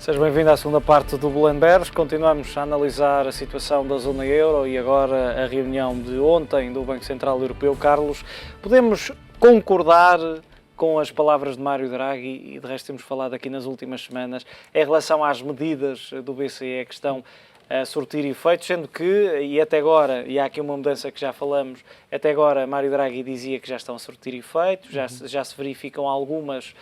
Seja bem-vindo à segunda parte do Bull Bears. Continuamos a analisar a situação da zona euro e agora a reunião de ontem do Banco Central Europeu. Carlos, podemos concordar com as palavras de Mário Draghi, e de resto temos falado aqui nas últimas semanas, em relação às medidas do BCE que estão a surtir efeitos, sendo que, e até agora, e há aqui uma mudança que já falamos, até agora Mário Draghi dizia que já estão a surtir efeitos, já se verificam algumas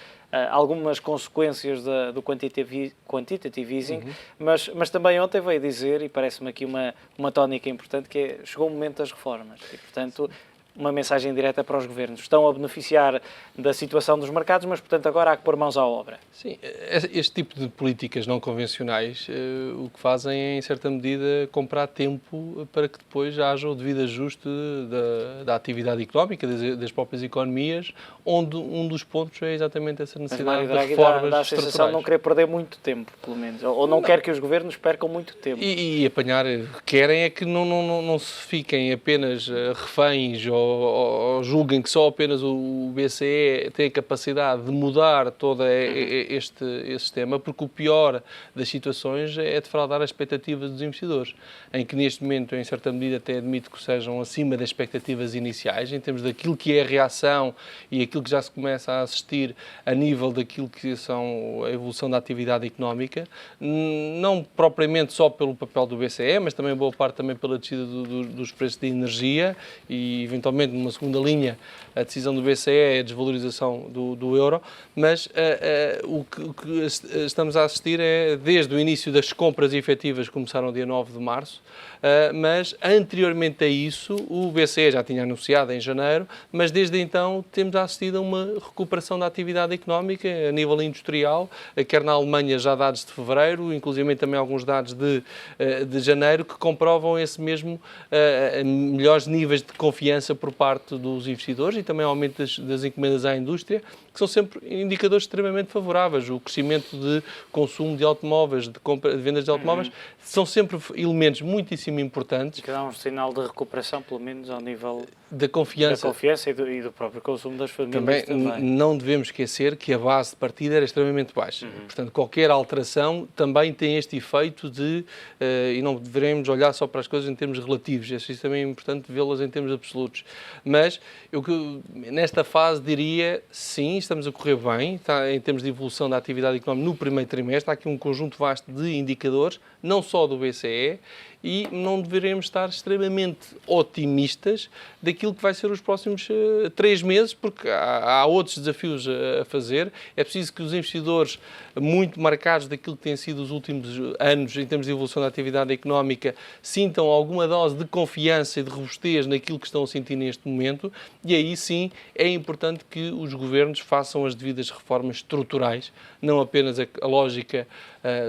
consequências do quantitative easing, mas também ontem veio dizer, e parece-me aqui uma tónica importante, que é, chegou o momento das reformas, e portanto uma mensagem direta para os governos. Estão a beneficiar da situação dos mercados, mas portanto agora há que pôr mãos à obra. Sim, este tipo de políticas não convencionais o que fazem é, em certa medida, comprar tempo para que depois haja o devido ajuste da atividade económica, das próprias economias, onde um dos pontos é exatamente essa necessidade de reformas dá a sensação de não querer perder muito tempo, pelo menos, ou não quer que os governos percam muito tempo. E apanhar, querem é que não se fiquem apenas reféns ou julguem que só apenas o BCE tem a capacidade de mudar todo este sistema, porque o pior das situações é defraudar as expectativas dos investidores, em que neste momento, em certa medida, até admito que sejam acima das expectativas iniciais, em termos daquilo que é a reação e aquilo que já se começa a assistir a nível daquilo que são a evolução da atividade económica, não propriamente só pelo papel do BCE, mas também boa parte também pela descida dos preços de energia e, eventualmente, numa segunda linha, a decisão do BCE é a desvalorização do euro, mas o que estamos a assistir é, desde o início das compras efetivas, que começaram dia 9 de março, mas anteriormente a isso, o BCE já tinha anunciado em janeiro, mas desde então temos assistido a uma recuperação da atividade económica a nível industrial, quer na Alemanha já dados de fevereiro, inclusive também alguns dados de janeiro, que comprovam esse mesmo melhores níveis de confiança por parte dos investidores e também aumento das encomendas à indústria, que são sempre indicadores extremamente favoráveis. O crescimento de consumo de automóveis, de vendas de automóveis, são sempre elementos muitíssimo importantes. Que dá um sinal de recuperação, pelo menos ao nível da confiança e do próprio consumo das famílias também. Não devemos esquecer que a base de partida era extremamente baixa. Portanto, qualquer alteração também tem este efeito e não devemos olhar só para as coisas em termos relativos. É também importante vê-las em termos absolutos. Mas eu nesta fase diria, sim, estamos a correr bem, está, em termos de evolução da atividade económica no primeiro trimestre. Há aqui um conjunto vasto de indicadores, não só do BCE, e não deveremos estar extremamente otimistas daquilo que vai ser os próximos 3 meses, porque há outros desafios a fazer. É preciso que os investidores, muito marcados daquilo que têm sido os últimos anos em termos de evolução da atividade económica, sintam alguma dose de confiança e de robustez naquilo que estão a sentir neste momento, e aí sim é importante que os governos façam as devidas reformas estruturais, não apenas a lógica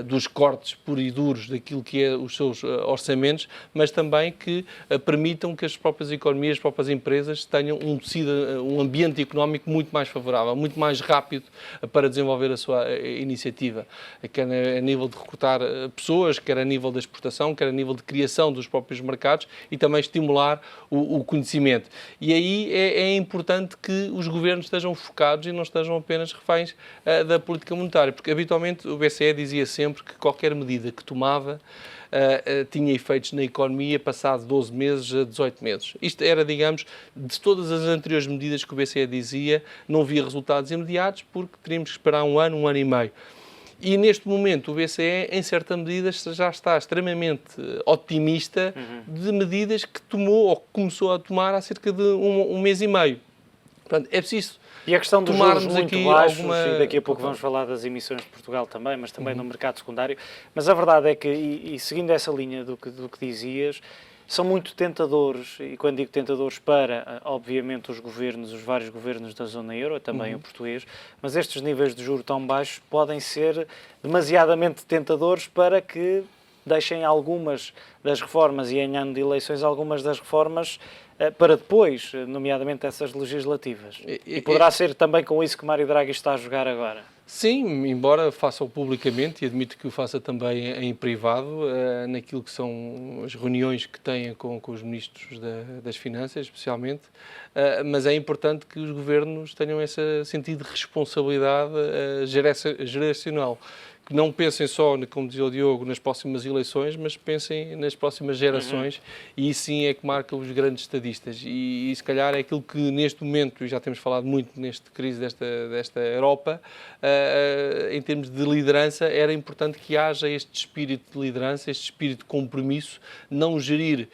dos cortes puros e duros daquilo que é os seus orçamentos, mas também que permitam que as próprias economias, as próprias empresas tenham um ambiente económico muito mais favorável, muito mais rápido para desenvolver a sua iniciativa, quer a nível de recrutar pessoas, quer a nível da exportação, quer a nível de criação dos próprios mercados e também estimular o conhecimento. E aí é importante que os governos estejam focados e não estejam apenas reféns da política monetária, porque habitualmente o BCE dizia sempre que qualquer medida que tomava tinha efeitos na economia passado 12 meses a 18 meses. Isto era, digamos, de todas as anteriores medidas que o BCE dizia, não havia resultados imediatos porque teríamos que esperar um ano e meio. E neste momento o BCE, em certa medida, já está extremamente otimista de medidas que tomou ou que começou a tomar há cerca de um mês e meio. Portanto, é preciso e a questão dos juros muito baixos, e daqui a pouco vamos falar das emissões de Portugal também, mas também no mercado secundário. Mas a verdade é que, e seguindo essa linha do que dizias, são muito tentadores, e quando digo tentadores para, obviamente, os vários governos da zona euro, também o português, mas estes níveis de juros tão baixos podem ser demasiadamente tentadores para que deixem algumas das reformas, e em ano de eleições, algumas das reformas para depois, nomeadamente essas legislativas. E poderá ser também com isso que Mário Draghi está a jogar agora. Sim, embora faça-o publicamente, e admito que o faça também em privado, naquilo que são as reuniões que tem com os ministros das Finanças, especialmente, mas é importante que os governos tenham esse sentido de responsabilidade geracional, que não pensem só, como dizia o Diogo, nas próximas eleições, mas pensem nas próximas gerações, e isso sim é que marca os grandes estadistas. E se calhar é aquilo que neste momento, e já temos falado muito nesta crise desta Europa, em termos de liderança, era importante que haja este espírito de liderança, este espírito de compromisso, não gerir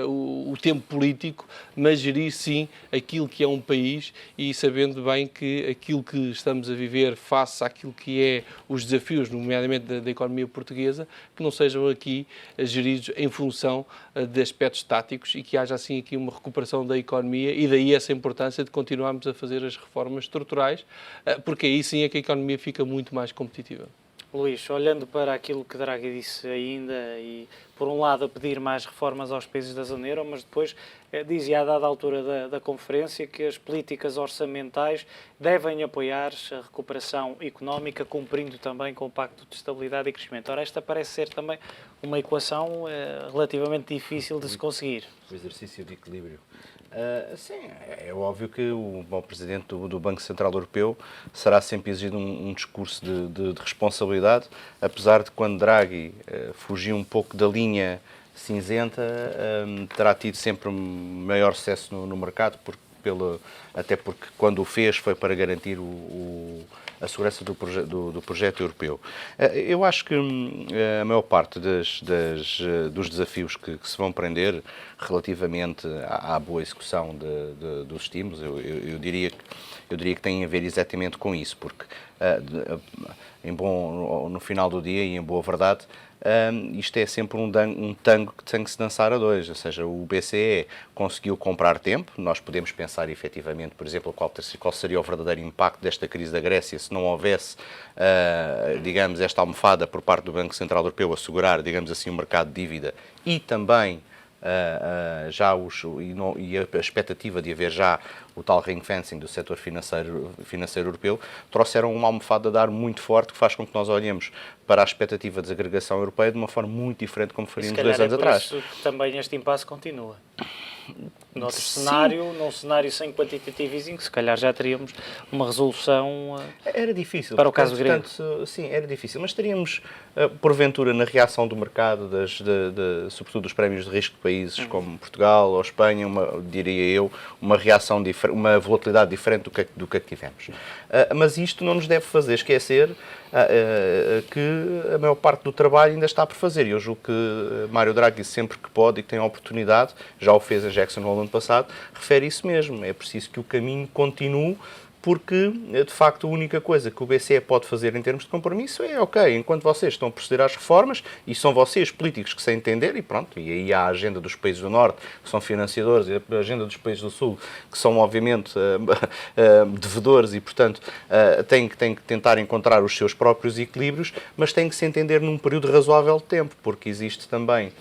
o tempo político, mas gerir sim aquilo que é um país e sabendo bem que aquilo que estamos a viver face àquilo que é os desafios, nomeadamente da economia portuguesa, que não sejam aqui geridos em função de aspectos táticos e que haja assim aqui uma recuperação da economia, e daí essa importância de continuarmos a fazer as reformas estruturais, porque aí sim é que a economia fica muito mais competitiva. Luís, olhando para aquilo que Draghi disse ainda, e por um lado a pedir mais reformas aos países da zona euro, mas depois dizia a dada altura da conferência que as políticas orçamentais devem apoiar a recuperação económica, cumprindo também com o Pacto de Estabilidade e Crescimento. Ora, esta parece ser também uma equação relativamente difícil de se conseguir. O exercício de equilíbrio. Sim, é óbvio que o Presidente do Banco Central Europeu será sempre exigido um discurso de responsabilidade, apesar de quando Draghi fugiu um pouco da linha cinzenta, terá tido sempre maior sucesso no mercado, até porque quando o fez foi para garantir a segurança do projeto europeu. Eu acho que a maior parte dos desafios que se vão prender relativamente à boa execução dos estímulos, eu diria que tem a ver exatamente com isso, porque no final do dia e em boa verdade, isto é sempre um tango que tem que se dançar a dois, ou seja, o BCE conseguiu comprar tempo. Nós podemos pensar efetivamente, por exemplo, qual seria o verdadeiro impacto desta crise da Grécia se não houvesse, digamos, esta almofada por parte do Banco Central Europeu a segurar, digamos assim, o mercado de dívida e também e a expectativa de haver já o tal ring-fencing do setor financeiro europeu, trouxeram uma almofada de ar muito forte que faz com que nós olhemos para a expectativa de desagregação europeia de uma forma muito diferente como faríamos 2 anos atrás. Isso também este impasse continua. Num cenário sem quantitative easing, se calhar já teríamos uma resolução era difícil, para o caso grego. Sim, era difícil, mas teríamos, porventura, na reação do mercado, sobretudo dos prémios de risco de países como Portugal ou Espanha, diria eu, uma reação diferente, uma volatilidade diferente do que tivemos. Mas isto não nos deve fazer esquecer que a maior parte do trabalho ainda está por fazer. E eu julgo que Mário Draghi, sempre que pode e que tem a oportunidade, já o fez em Jackson Hole ano passado, refere isso mesmo. É preciso que o caminho continue, porque, de facto, a única coisa que o BCE pode fazer em termos de compromisso é, ok, enquanto vocês estão a proceder às reformas, e são vocês, políticos, que se entender, e pronto, e aí há a agenda dos países do Norte, que são financiadores, e a agenda dos países do Sul, que são, obviamente, devedores, e, portanto, têm que tentar encontrar os seus próprios equilíbrios, mas têm que se entender num período razoável de tempo, porque existe também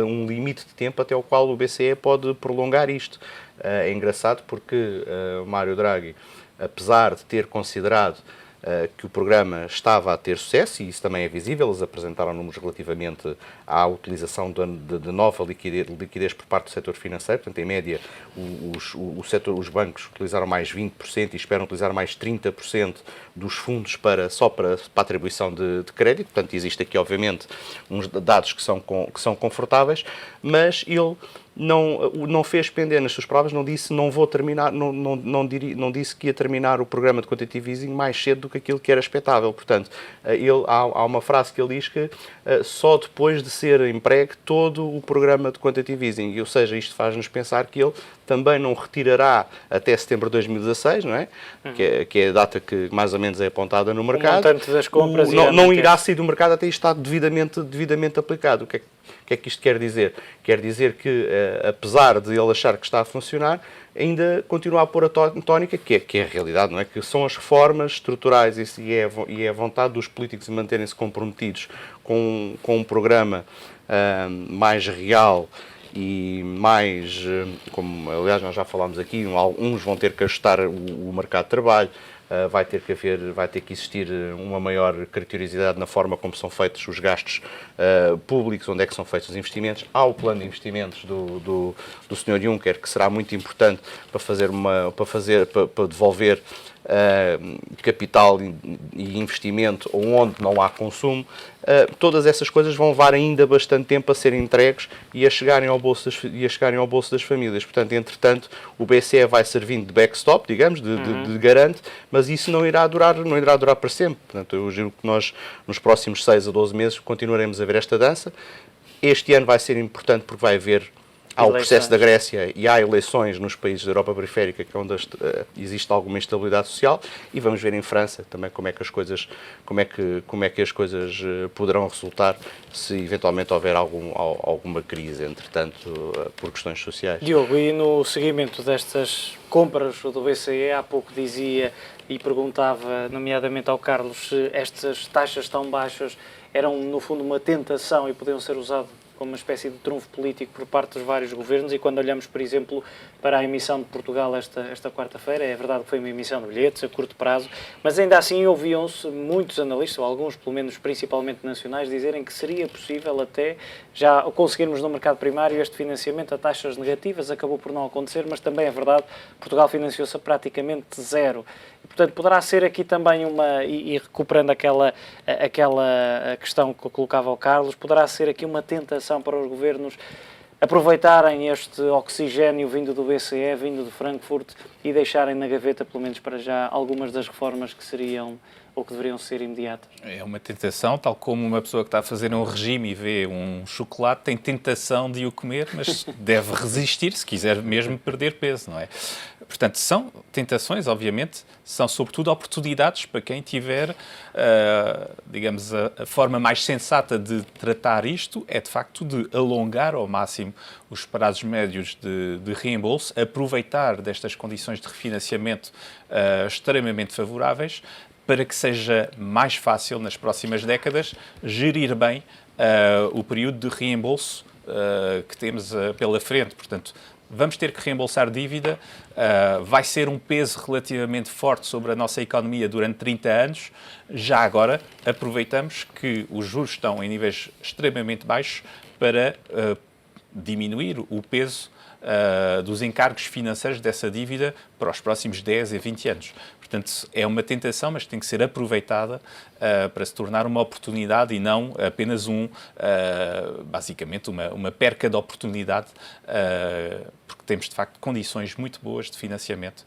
um limite de tempo até o qual o BCE pode prolongar isto. É engraçado porque o Mário Draghi, apesar de ter considerado que o programa estava a ter sucesso, e isso também é visível, eles apresentaram números relativamente à utilização de nova liquidez por parte do setor financeiro. Portanto, em média, os bancos utilizaram mais 20% e esperam utilizar mais 30% dos fundos só para a atribuição de crédito. Portanto, existe aqui, obviamente, uns dados que são confortáveis, mas ele não fez pender nas suas provas, não disse não vou terminar, não disse que ia terminar o programa de quantitative easing mais cedo do que aquilo que era expectável. Portanto, há uma frase que ele diz que só depois de ser empregue todo o programa de quantitative easing, ou seja, isto faz-nos pensar que ele também não retirará até setembro de 2016, não é? Que é a data que mais ou menos é apontada no mercado. O montante das compras não irá sair do mercado até isto estar devidamente aplicado. O que é que isto quer dizer? Quer dizer que, apesar de ele achar que está a funcionar, ainda continua a pôr a tónica, que é a realidade, não é? Que são as reformas estruturais e é a vontade dos políticos em manterem-se comprometidos com um programa mais real e mais, como aliás nós já falámos aqui, uns vão ter que ajustar o mercado de trabalho, vai ter que existir uma maior criteriosidade na forma como são feitos os gastos públicos, onde é que são feitos os investimentos. Há o plano de investimentos do Sr. Juncker, que será muito importante para devolver capital e investimento, ou onde não há consumo, todas essas coisas vão levar ainda bastante tempo a serem entregues e a chegarem ao bolso das famílias. Portanto, entretanto, o BCE vai servindo de backstop, digamos, de garante, mas isso não irá durar para sempre. Portanto, eu julgo que nós, nos próximos 6 a 12 meses, continuaremos a ver esta dança. Este ano vai ser importante porque vai haver... Há o processo da Grécia e há eleições nos países da Europa periférica, que é onde existe alguma instabilidade social, e vamos ver em França também como é que as coisas poderão resultar se eventualmente houver alguma crise, entretanto, por questões sociais. Diogo, e no seguimento destas compras do BCE, há pouco dizia e perguntava, nomeadamente ao Carlos, se estas taxas tão baixas eram, no fundo, uma tentação e podiam ser usadas como uma espécie de trunfo político por parte dos vários governos, e quando olhamos, por exemplo, para a emissão de Portugal esta quarta-feira, é verdade que foi uma emissão de bilhetes a curto prazo, mas ainda assim ouviam-se muitos analistas, ou alguns, pelo menos principalmente nacionais, dizerem que seria possível até já conseguirmos no mercado primário este financiamento a taxas negativas. Acabou por não acontecer, mas também é verdade, Portugal financiou-se a praticamente zero. E, portanto, poderá ser aqui também e recuperando aquela questão que eu colocava ao Carlos, poderá ser aqui uma tentação para os governos aproveitarem este oxigénio vindo do BCE, vindo de Frankfurt, e deixarem na gaveta, pelo menos para já, algumas das reformas que seriam ou que deveriam ser imediatas. É uma tentação, tal como uma pessoa que está a fazer um regime e vê um chocolate, tem tentação de o comer, mas deve resistir se quiser mesmo perder peso, não é? Portanto, são tentações, obviamente, são sobretudo oportunidades para quem tiver, digamos, a forma mais sensata de tratar isto é, de facto, de alongar ao máximo os prazos médios de reembolso, aproveitar destas condições de refinanciamento extremamente favoráveis, para que seja mais fácil, nas próximas décadas, gerir bem o período de reembolso que temos pela frente. Portanto, vamos ter que reembolsar dívida, vai ser um peso relativamente forte sobre a nossa economia durante 30 anos. Já agora, aproveitamos que os juros estão em níveis extremamente baixos para diminuir o peso dos encargos financeiros dessa dívida para os próximos 10 a 20 anos. Portanto, é uma tentação, mas tem que ser aproveitada para se tornar uma oportunidade e não apenas basicamente uma perca de oportunidade, porque temos, de facto, condições muito boas de financiamento.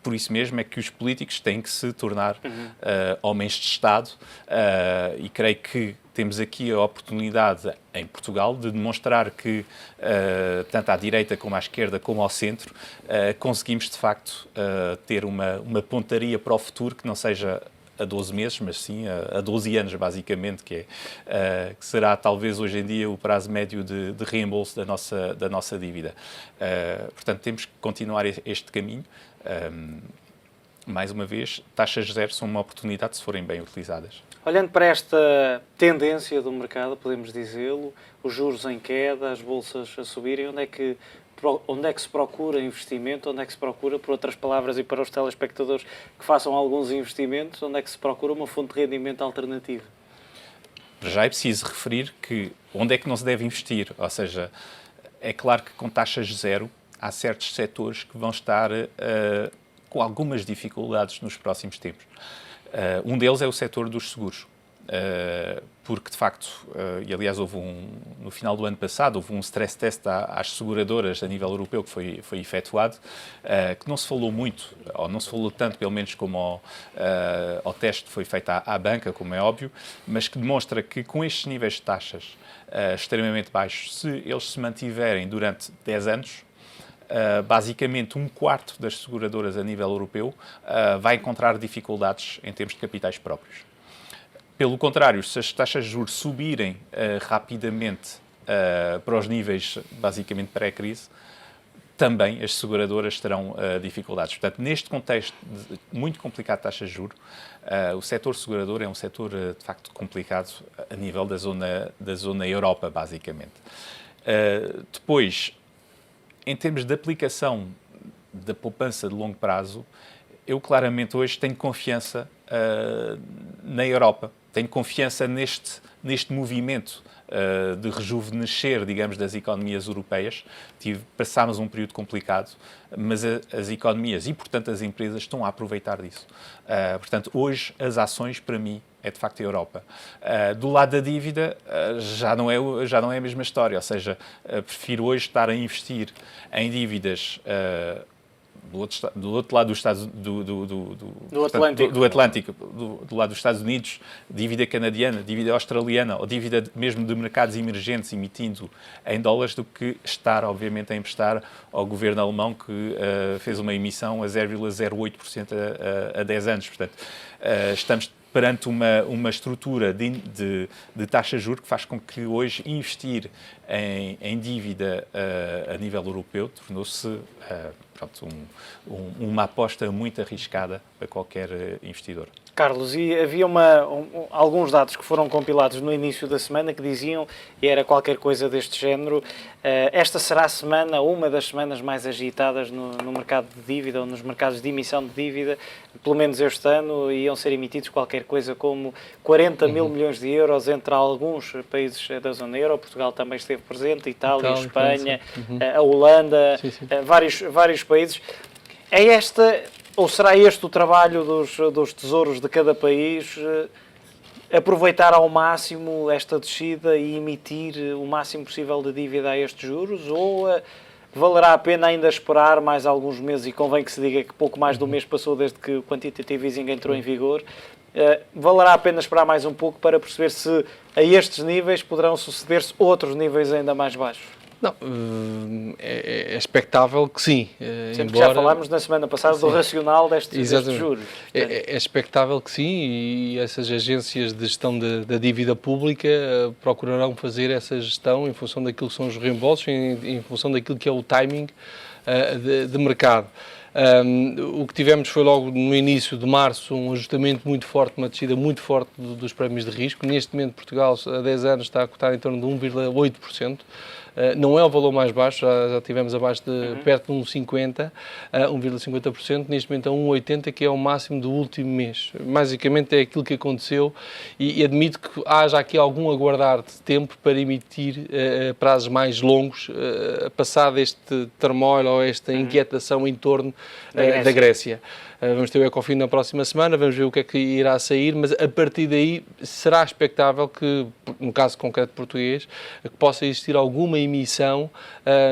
Por isso mesmo é que os políticos têm que se tornar homens de Estado, e creio que temos aqui a oportunidade em Portugal de demonstrar que, tanto à direita como à esquerda como ao centro, conseguimos de facto ter uma pontaria para o futuro que não seja a 12 meses, mas sim a 12 anos, basicamente, que será talvez hoje em dia o prazo médio de reembolso da nossa dívida. Portanto, temos que continuar este caminho. Mais uma vez, taxas zero são uma oportunidade se forem bem utilizadas. Olhando para esta tendência do mercado, podemos dizê-lo, os juros em queda, as bolsas a subirem, onde é que se procura investimento, onde é que se procura, por outras palavras e para os telespectadores que façam alguns investimentos, onde é que se procura uma fonte de rendimento alternativa? Já é preciso referir que onde é que não se deve investir, ou seja, é claro que com taxas zero há certos setores que vão estar com algumas dificuldades nos próximos tempos. Um deles é o setor dos seguros, porque, de facto, e aliás no final do ano passado, houve um stress test às seguradoras a nível europeu que foi efetuado, que não se falou muito, ou não se falou tanto, pelo menos, como ao teste que foi feito à banca, como é óbvio, mas que demonstra que com estes níveis de taxas extremamente baixos, se eles se mantiverem durante 10 anos, basicamente um quarto das seguradoras a nível europeu vai encontrar dificuldades em termos de capitais próprios. Pelo contrário, se as taxas de juros subirem rapidamente para os níveis basicamente pré-crise, também as seguradoras terão dificuldades. Portanto, neste contexto muito complicado de taxas de juros, o setor segurador é um setor de facto complicado a nível da zona Europa, basicamente. Depois, em termos de aplicação da poupança de longo prazo, eu claramente hoje tenho confiança na Europa, tenho confiança neste movimento de rejuvenescer, digamos, das economias europeias. Passámos um período complicado, mas as economias e, portanto, as empresas estão a aproveitar disso. Portanto, hoje as ações, para mim, é de facto a Europa. Do lado da dívida, já não é a mesma história, ou seja, prefiro hoje estar a investir em dívidas do outro lado dos Estados do Atlântico, do lado dos Estados Unidos, dívida canadiana, dívida australiana ou dívida mesmo de mercados emergentes emitindo em dólares, do que estar, obviamente, a emprestar ao governo alemão que fez uma emissão a 0,08% a 10 anos. Portanto, estamos perante uma estrutura de taxa de juros que faz com que hoje investir em dívida a nível europeu tornou-se uma aposta muito arriscada para qualquer investidor. Carlos, e havia alguns dados que foram compilados no início da semana que diziam, e era qualquer coisa deste género, esta será a semana, uma das semanas mais agitadas no mercado de dívida, ou nos mercados de emissão de dívida, pelo menos este ano, iam ser emitidos qualquer coisa como 40 mil milhões de euros entre alguns países da zona euro. Portugal também esteve presente, Itália, Espanha, a Holanda, vários países. É esta... Ou será este o trabalho dos tesouros de cada país, aproveitar ao máximo esta descida e emitir o máximo possível de dívida a estes juros? Ou valerá a pena ainda esperar mais alguns meses, e convém que se diga que pouco mais de um mês passou desde que o Quantitative Easing entrou em vigor, valerá a pena esperar mais um pouco para perceber se a estes níveis poderão suceder-se outros níveis ainda mais baixos? Não, é expectável que sim. Sempre que já falámos na semana passada do racional destes juros. É expectável que sim, e essas agências de gestão da dívida pública procurarão fazer essa gestão em função daquilo que são os reembolsos, em função daquilo que é o timing de mercado. O que tivemos foi logo no início de março um ajustamento muito forte, uma descida muito forte dos prémios de risco. Neste momento Portugal, há 10 anos, está a cotar em torno de 1,8%. Não é o valor mais baixo, já tivemos abaixo de perto de 1,50%, 1,50%, neste momento é 1,80%, que é o máximo do último mês. Basicamente é aquilo que aconteceu, e admito que haja aqui algum aguardar de tempo para emitir prazos mais longos, passado este turmoil ou esta inquietação em torno da Grécia. Vamos ter o Ecofin na próxima semana, vamos ver o que é que irá sair, mas a partir daí será expectável que, no caso concreto português, que possa existir alguma emissão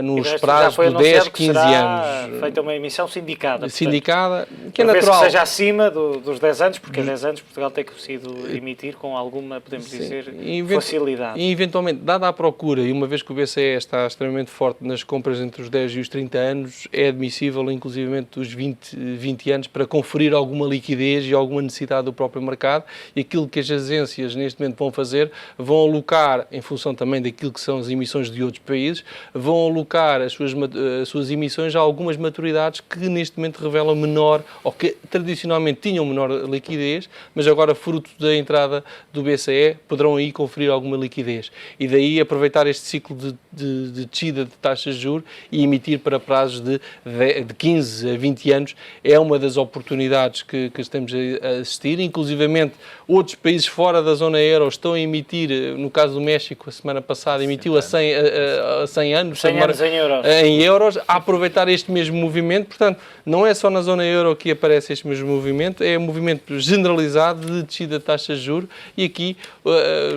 nos prazos de 10, 15 anos. Feita uma emissão sindicada. Sindicada, que é natural. natural. Que seja acima dos 10 anos, porque a 10 anos Portugal tem conseguido emitir com alguma, podemos dizer, facilidade. E eventualmente, dada a procura, e uma vez que o BCE está extremamente forte nas compras entre os 10 e os 30 anos, é admissível, inclusivamente, os 20 anos, para conferir alguma liquidez e alguma necessidade do próprio mercado, e aquilo que as agências neste momento vão fazer, vão alocar, em função também daquilo que são as emissões de outros países, vão alocar as suas emissões a algumas maturidades que neste momento revelam menor, ou que tradicionalmente tinham menor liquidez, mas agora, fruto da entrada do BCE, poderão aí conferir alguma liquidez. E daí aproveitar este ciclo de descida de taxas de juros e emitir para prazos de 15 a 20 anos é uma das oportunidades que estamos a assistir. Inclusivamente, outros países fora da zona euro estão a emitir, no caso do México, a semana passada, emitiu a 100 anos em euros, a aproveitar este mesmo movimento. Portanto, não é só na zona euro que aparece este mesmo movimento, é um movimento generalizado de descida de taxas de juros, e aqui,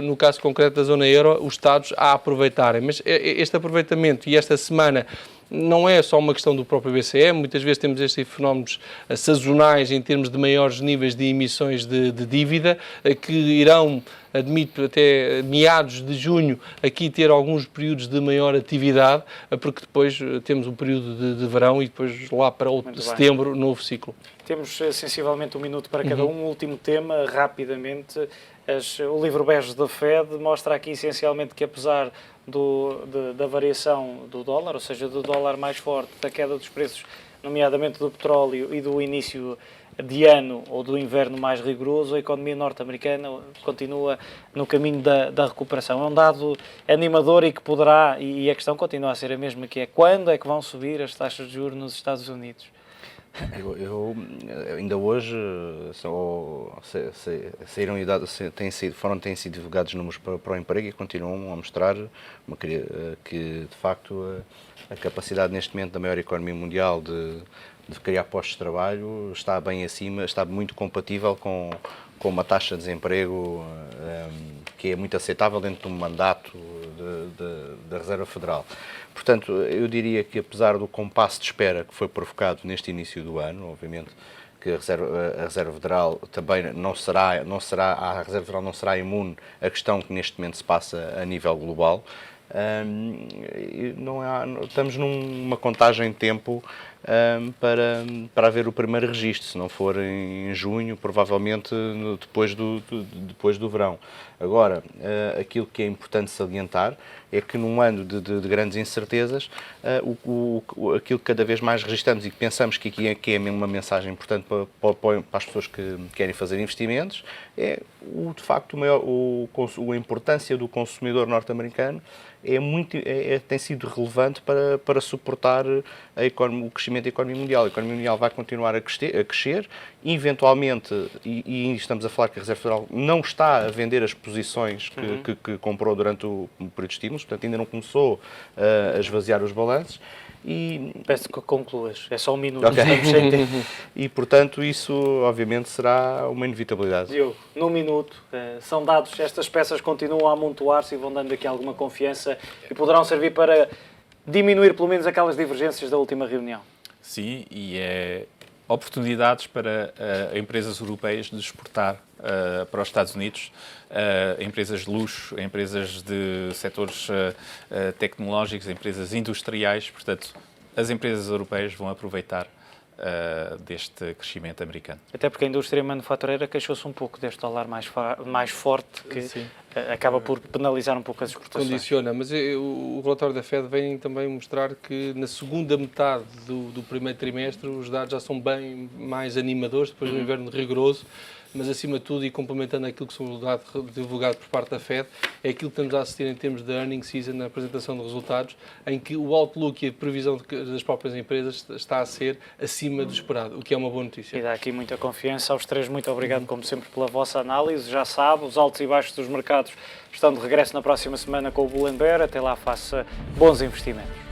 no caso concreto da zona euro, os Estados a aproveitarem. Mas este aproveitamento e esta semana não é só uma questão do próprio BCE, muitas vezes temos estes fenómenos sazonais em termos de maiores níveis de emissões de dívida, que irão, admito, até meados de junho, aqui ter alguns períodos de maior atividade, porque depois temos um período de verão e depois lá para setembro, novo ciclo. Temos sensivelmente um minuto para cada um. Último tema, rapidamente. O livro bege da Fed mostra aqui essencialmente que, apesar da variação do dólar, ou seja, do dólar mais forte, da queda dos preços, nomeadamente do petróleo, e do início de ano ou do inverno mais rigoroso, a economia norte-americana continua no caminho da recuperação. É um dado animador e que poderá, e a questão continua a ser a mesma, que é: quando é que vão subir as taxas de juros nos Estados Unidos? Eu ainda hoje têm sido divulgados números para o emprego e continuam a mostrar que, de facto, a capacidade neste momento da maior economia mundial de criar postos de trabalho está bem acima, está muito compatível com uma taxa de desemprego que é muito aceitável dentro de um mandato da Reserva Federal. Portanto, eu diria que, apesar do compasso de espera que foi provocado neste início do ano, obviamente que a Reserva Federal também a Reserva Federal não será imune à questão que neste momento se passa a nível global. Estamos numa contagem de tempo para haver o primeiro registro, se não for em junho, provavelmente depois do verão. Agora, aquilo que é importante salientar é que num ano de grandes incertezas, aquilo que cada vez mais registramos e que pensamos que aqui é mesmo uma mensagem importante para as pessoas que querem fazer investimentos, é de facto a importância do consumidor norte-americano tem sido relevante para suportar o crescimento da economia mundial. A economia mundial vai continuar a crescer, eventualmente, e estamos a falar que a Reserva Federal não está a vender as posições que comprou durante o período de estímulos, portanto ainda não começou a esvaziar os balanços. Peço que concluas, é só um minuto. Okay. Estamos sem tempo. E, portanto, isso obviamente será uma inevitabilidade. Diogo, num minuto, são dados, estas peças continuam a amontoar-se e vão dando aqui alguma confiança e poderão servir para diminuir pelo menos aquelas divergências da última reunião. Sim, e é oportunidades para empresas europeias de exportar para os Estados Unidos, empresas de luxo, empresas de setores tecnológicos, empresas industriais. Portanto, as empresas europeias vão aproveitar deste crescimento americano. Até porque a indústria manufatureira queixou-se um pouco deste dólar mais forte, que acaba por penalizar um pouco as exportações. Condiciona, mas o relatório da Fed vem também mostrar que na segunda metade do primeiro trimestre os dados já são bem mais animadores, depois do inverno rigoroso, mas acima de tudo, e complementando aquilo que são dados divulgados por parte da Fed, é aquilo que estamos a assistir em termos de earnings season, na apresentação de resultados, em que o outlook e a previsão das próprias empresas está a ser acima do esperado, o que é uma boa notícia. E dá aqui muita confiança aos três. Muito obrigado, como sempre, pela vossa análise. Já sabe, os altos e baixos dos mercados estão de regresso na próxima semana com o Bull & Bear. Até lá, faça bons investimentos.